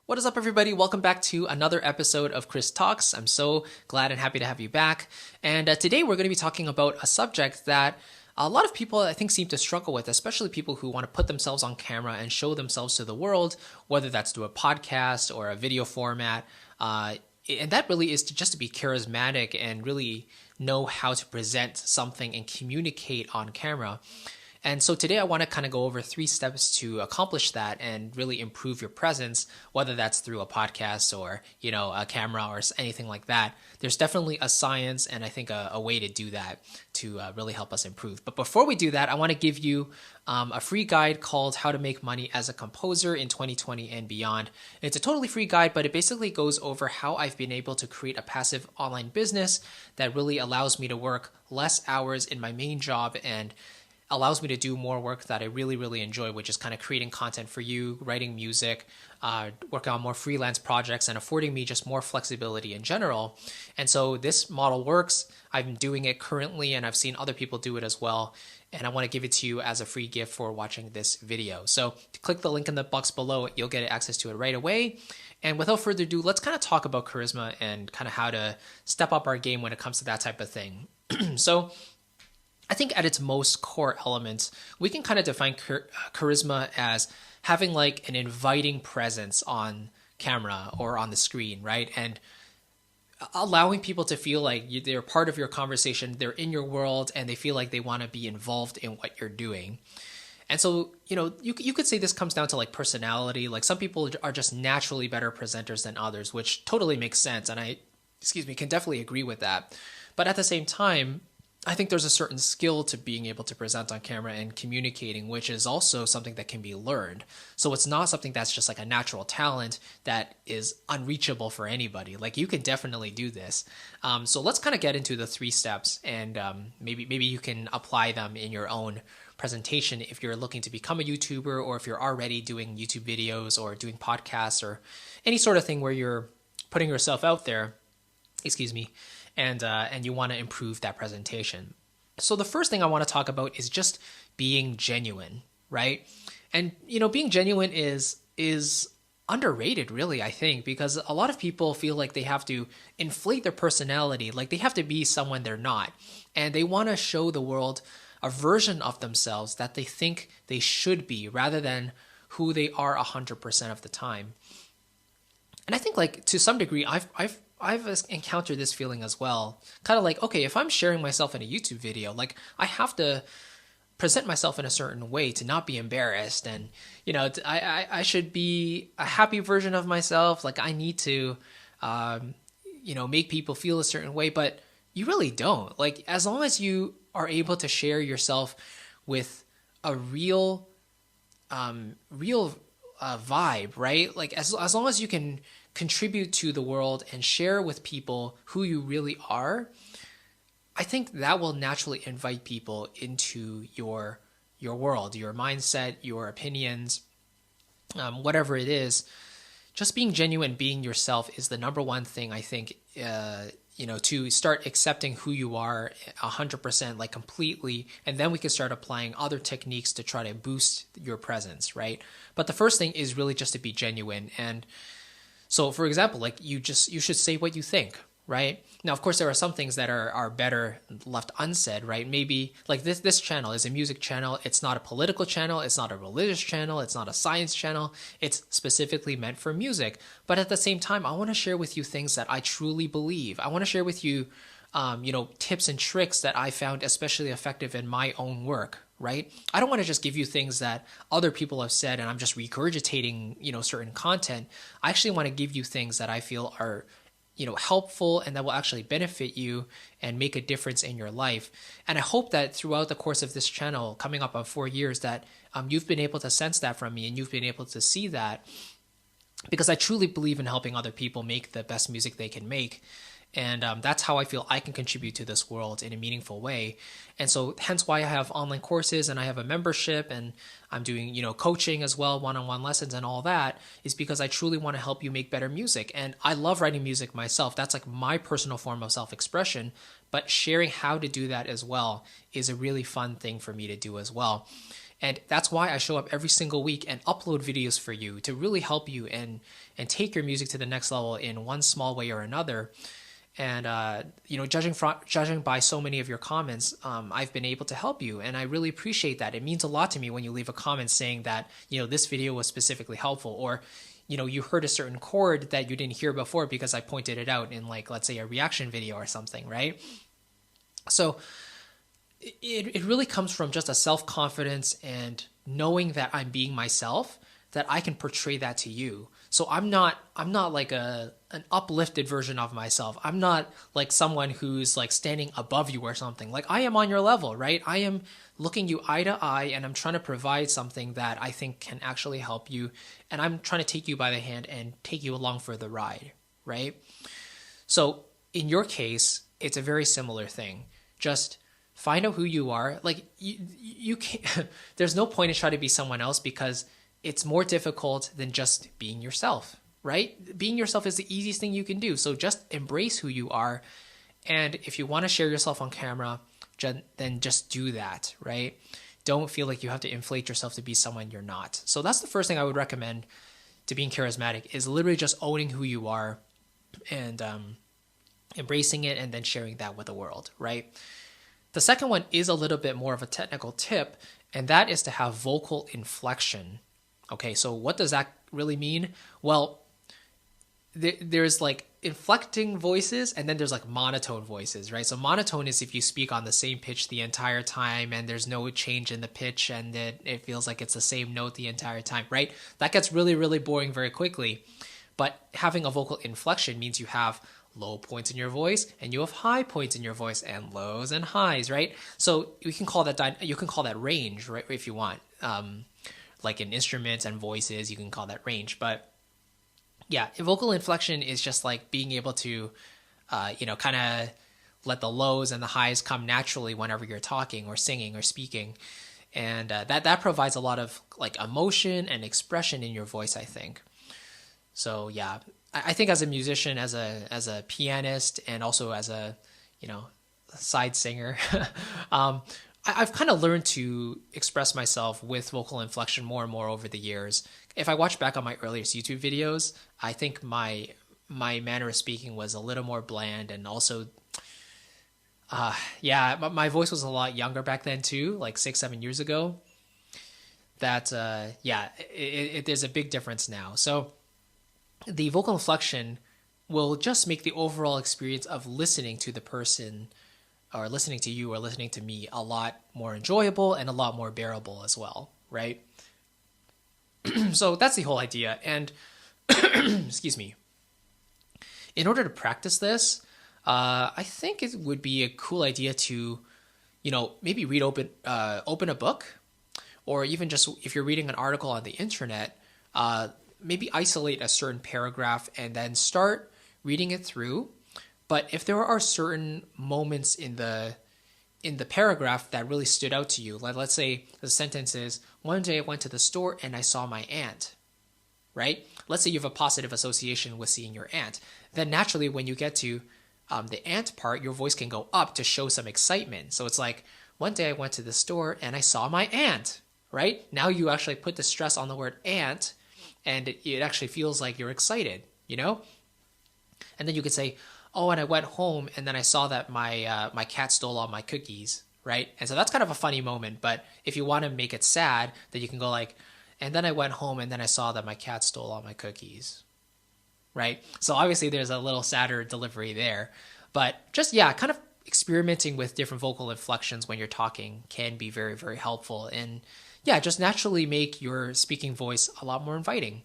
What is up, everybody? Welcome back to another episode of Chris Talks. I'm so glad and happy to have you back. And today we're going to be talking about a subject that a lot of people, I think, seem to struggle with, especially people who want to put themselves on camera and show themselves to the world, whether that's through a podcast or a video format. And that really is just to be charismatic and really know how to present something and communicate on camera. And so today I want to kind of go over 3 steps to accomplish that and really improve your presence, whether that's through a podcast or, a camera or anything like that. There's definitely a science and I think a way to do that to really help us improve. But before we do that, I want to give you a free guide called How to Make Money as a Composer in 2020 and Beyond. It's a totally free guide, but it basically goes over how I've been able to create a passive online business that really allows me to work less hours in my main job and allows me to do more work that I really, really enjoy, which is kind of creating content for you, writing music, working on more freelance projects, and affording me just more flexibility in general. And so this model works. I'm doing it currently, and I've seen other people do it as well. And I want to give it to you as a free gift for watching this video. So click the link in the box below. You'll get access to it right away. And without further ado, let's kind of talk about charisma and kind of how to step up our game when it comes to that type of thing. So I think at its most core elements, we can kind of define charisma as having like an inviting presence on camera or on the screen, right? And allowing people to feel like they're part of your conversation, they're in your world, and they feel like they want to be involved in what you're doing. And so, you could say this comes down to like personality. Like some people are just naturally better presenters than others, which totally makes sense. And I can definitely agree with that. But at the same time, I think there's a certain skill to being able to present on camera and communicating, which is also something that can be learned. So it's not something that's just like a natural talent that is unreachable for anybody. Like you can definitely do this. So let's kind of get into the 3 steps, and maybe you can apply them in your own presentation if you're looking to become a YouTuber, or if you're already doing YouTube videos or doing podcasts or any sort of thing where you're putting yourself out there. And you want to improve that presentation. So the first thing I want to talk about is just being genuine, right? And being genuine is underrated, really, I think, because a lot of people feel like they have to inflate their personality, like they have to be someone they're not, and they want to show the world a version of themselves that they think they should be, rather than who they are 100% of the time. And I think, like, to some degree, I've encountered this feeling as well. Kind of like, okay, if I'm sharing myself in a YouTube video, like I have to present myself in a certain way to not be embarrassed. And, I should be a happy version of myself. Like I need to, make people feel a certain way, but you really don't. Like as long as you are able to share yourself with a real vibe, right? Like as long as you can contribute to the world and share with people who you really are, I think that will naturally invite people into your world, your mindset, your opinions, whatever it is. Just being genuine, being yourself is the number one thing, I think, to start accepting who you are 100%, like completely, and then we can start applying other techniques to try to boost your presence, right? But the first thing is really just to be genuine. And so, for example, like you should say what you think, right? Now, of course, there are some things that are better left unsaid, right? Maybe like this channel is a music channel. It's not a political channel. It's not a religious channel. It's not a science channel. It's specifically meant for music. But at the same time, I want to share with you things that I truly believe. I want to share with you, tips and tricks that I found especially effective in my own work, right? I don't want to just give you things that other people have said and I'm just regurgitating, certain content. I actually want to give you things that I feel are, helpful and that will actually benefit you and make a difference in your life. And I hope that throughout the course of this channel, coming up on 4 years, that you've been able to sense that from me and you've been able to see that, because I truly believe in helping other people make the best music they can make. And that's how I feel I can contribute to this world in a meaningful way. And so hence why I have online courses and I have a membership and I'm doing, coaching as well, one-on-one lessons and all that, is because I truly want to help you make better music. And I love writing music myself. That's like my personal form of self-expression. But sharing how to do that as well is a really fun thing for me to do as well. And that's why I show up every single week and upload videos for you to really help you and take your music to the next level in one small way or another. And judging by so many of your comments, I've been able to help you, and I really appreciate that. It means a lot to me when you leave a comment saying that this video was specifically helpful, or you heard a certain chord that you didn't hear before because I pointed it out in, like, let's say a reaction video or something, right? So it really comes from just a self-confidence and knowing that I'm being myself, that I can portray that to you. So I'm not like an uplifted version of myself. I'm not like someone who's like standing above you or something. Like, I am on your level, right? I am looking you eye to eye, and I'm trying to provide something that I think can actually help you. And I'm trying to take you by the hand and take you along for the ride, right? So in your case, it's a very similar thing. Just find out who you are. Like, you can't, there's no point in trying to be someone else, because it's more difficult than just being yourself, right? Being yourself is the easiest thing you can do. So just embrace who you are. And if you want to share yourself on camera, then just do that, right? Don't feel like you have to inflate yourself to be someone you're not. So that's the first thing I would recommend to being charismatic, is literally just owning who you are and embracing it, and then sharing that with the world, right? The second one is a little bit more of a technical tip, and that is to have vocal inflection. Okay, so what does that really mean? Well, there's like inflecting voices, and then there's like monotone voices, right? So monotone is if you speak on the same pitch the entire time and there's no change in the pitch, and it feels like it's the same note the entire time, right? That gets really, really boring very quickly. But having a vocal inflection means you have low points in your voice and you have high points in your voice, and lows and highs, right? So you can call that range, right? If you want. Like in instruments and voices, you can call that range. But yeah, vocal inflection is just like being able to, kind of let the lows and the highs come naturally whenever you're talking or singing or speaking. And that provides a lot of like emotion and expression in your voice, I think. So yeah, I think as a musician, as a pianist, and also as a, side singer, I've kind of learned to express myself with vocal inflection more and more over the years. If I watch back on my earliest YouTube videos, I think my manner of speaking was a little more bland, and also, my voice was a lot younger back then too, like 6-7 years ago. That there's a big difference now. So the vocal inflection will just make the overall experience of listening to the person, or listening to you, or listening to me, a lot more enjoyable and a lot more bearable as well, right? So that's the whole idea. And excuse me. In order to practice this, I think it would be a cool idea to, maybe open a book, or even just if you're reading an article on the internet, maybe isolate a certain paragraph and then start reading it through. But if there are certain moments in the paragraph that really stood out to you, like let's say the sentence is, one day I went to the store and I saw my aunt, right? Let's say you have a positive association with seeing your aunt. Then naturally, when you get to the aunt part, your voice can go up to show some excitement. So it's like, one day I went to the store and I saw my aunt, right? Now you actually put the stress on the word aunt, and it actually feels like you're excited, And then you could say, oh, and I went home and then I saw that my cat stole all my cookies, right? And so that's kind of a funny moment. But if you want to make it sad, then you can go like, and then I went home and then I saw that my cat stole all my cookies, right? So obviously there's a little sadder delivery there. But just, kind of experimenting with different vocal inflections when you're talking can be very, very helpful. And just naturally make your speaking voice a lot more inviting.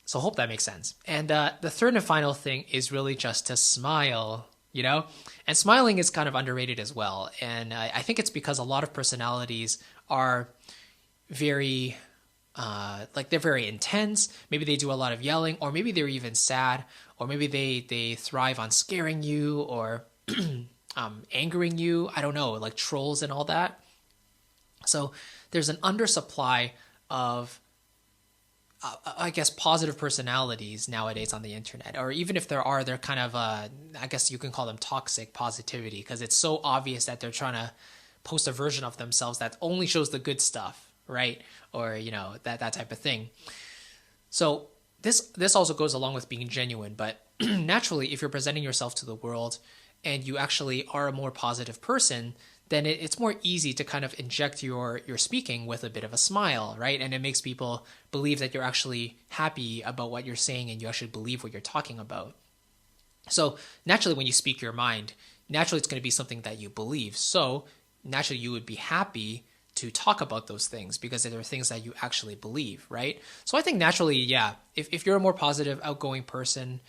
So I hope that makes sense. And the third and final thing is really just to smile, And smiling is kind of underrated as well. And I think it's because a lot of personalities are very, they're very intense. Maybe they do a lot of yelling, or maybe they're even sad, or maybe they thrive on scaring you or angering you. I don't know, like trolls and all that. So there's an undersupply of positive personalities nowadays on the internet, or even if there are, they're kind of, I guess you can call them toxic positivity, because it's so obvious that they're trying to post a version of themselves that only shows the good stuff, right? Or, that type of thing. So this also goes along with being genuine, but naturally, if you're presenting yourself to the world and you actually are a more positive person, then it's more easy to kind of inject your speaking with a bit of a smile, right? And it makes people believe that you're actually happy about what you're saying and you actually believe what you're talking about. So naturally, when you speak your mind, naturally it's going to be something that you believe. So naturally, you would be happy to talk about those things because they're things that you actually believe, right? So I think naturally, yeah, if you're a more positive, outgoing person,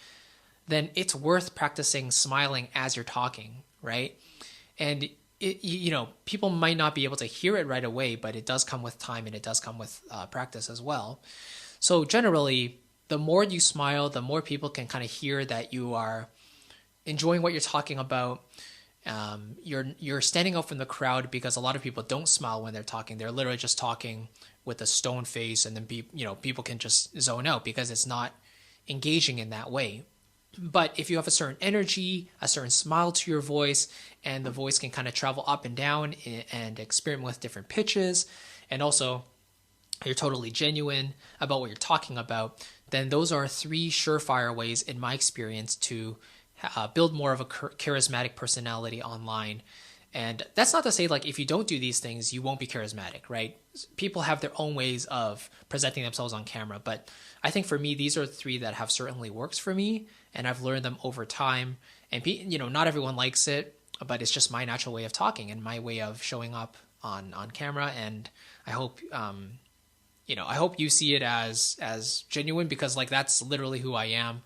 then it's worth practicing smiling as you're talking, right? And people might not be able to hear it right away, but it does come with time and it does come with practice as well. So generally, the more you smile, the more people can kind of hear that you are enjoying what you're talking about. You're standing out from the crowd because a lot of people don't smile when they're talking. They're literally just talking with a stone face, and then people can just zone out because it's not engaging in that way. But if you have a certain energy, a certain smile to your voice, and the voice can kind of travel up and down and experiment with different pitches, and also you're totally genuine about what you're talking about, then those are 3 surefire ways, in my experience, to build more of a charismatic personality online. And that's not to say, like, if you don't do these things, you won't be charismatic, right? People have their own ways of presenting themselves on camera. But I think for me, these are 3 that have certainly worked for me. And I've learned them over time. And, not everyone likes it, but it's just my natural way of talking and my way of showing up on camera. And I hope, I hope you see it as genuine, because, like, that's literally who I am.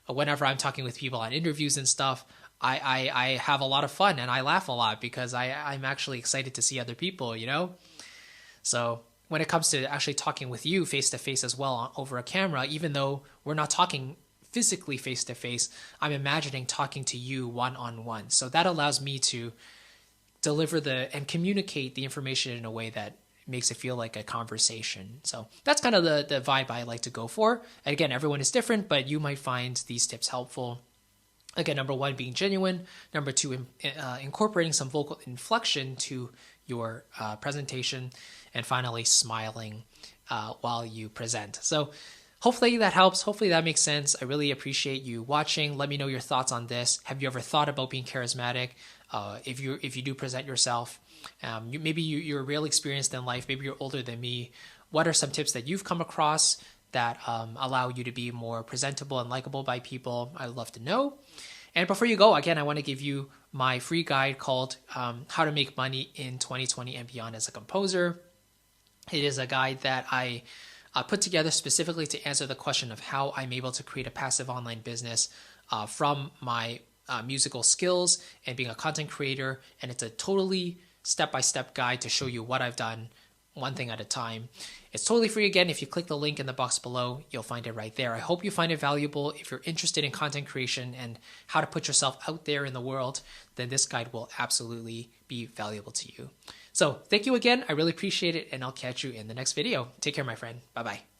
Whenever I'm talking with people on interviews and stuff, I have a lot of fun and I laugh a lot because I'm actually excited to see other people, So when it comes to actually talking with you face to face as well over a camera, even though we're not talking physically face to face, I'm imagining talking to you one-on-one. So that allows me to deliver and communicate the information in a way that makes it feel like a conversation. So that's kind of the vibe I like to go for. And again, everyone is different, but you might find these tips helpful. Again, number 1, being genuine. Number 2, incorporating some vocal inflection to your presentation. And finally, smiling while you present. So hopefully that helps. Hopefully that makes sense. I really appreciate you watching. Let me know your thoughts on this. Have you ever thought about being charismatic? If you do present yourself, maybe you're real experienced in life. Maybe you're older than me. What are some tips that you've come across that allow you to be more presentable and likable by people? I'd love to know. And before you go, again, I want to give you my free guide called How to Make Money in 2020 and Beyond as a Composer. It is a guide that I put together specifically to answer the question of how I'm able to create a passive online business from my musical skills and being a content creator. And it's a totally step-by-step guide to show you what I've done one thing at a time. It's totally free. Again, if you click the link in the box below, you'll find it right there. I hope you find it valuable. If you're interested in content creation and how to put yourself out there in the world, then this guide will absolutely be valuable to you. So thank you again. I really appreciate it, and I'll catch you in the next video. Take care, my friend. Bye-bye.